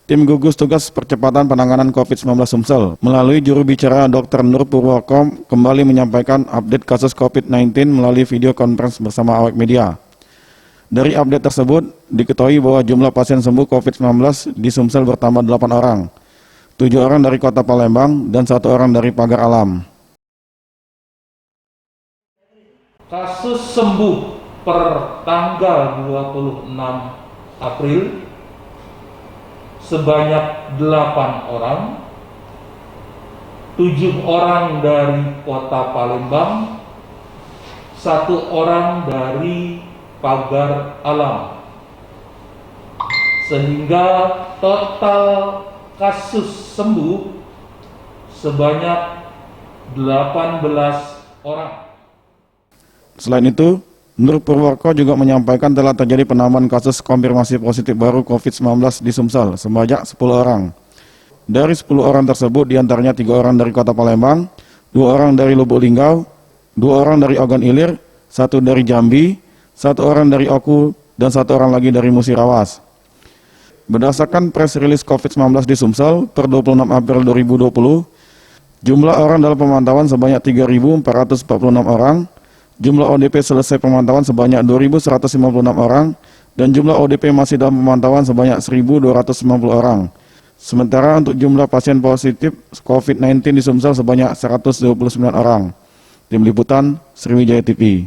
Tim gugus tugas percepatan penanganan COVID-19 Sumsel melalui juru bicara Dr. Nur Purwoko kembali menyampaikan update kasus COVID-19 melalui video conference bersama awak media. Dari update tersebut, diketahui bahwa jumlah pasien sembuh COVID-19 di Sumsel bertambah 8 orang, 7 orang dari Kota Palembang dan 1 orang dari Pagar Alam. Kasus sembuh per tanggal 26 April sebanyak 8 orang, 7 orang dari Kota Palembang, 1 orang dari Pagar Alam, sehingga total kasus sembuh sebanyak 18 orang. Selain itu, Nur Purwoko juga menyampaikan telah terjadi penambahan kasus konfirmasi positif baru COVID-19 di Sumsel sebanyak 10 orang. Dari 10 orang tersebut, diantaranya 3 orang dari Kota Palembang, 2 orang dari Lubuk Linggau, 2 orang dari Ogan Ilir, 1 dari Jambi, 1 orang dari Oku, dan 1 orang lagi dari Musirawas. Berdasarkan press release COVID-19 di Sumsel per 26 April 2020, jumlah orang dalam pemantauan sebanyak 3.446 orang, jumlah ODP selesai pemantauan sebanyak 2.156 orang, dan jumlah ODP masih dalam pemantauan sebanyak 1.290 orang. Sementara untuk jumlah pasien positif COVID-19 di Sumsel sebanyak 129 orang. Tim Liputan, Sriwijaya TV.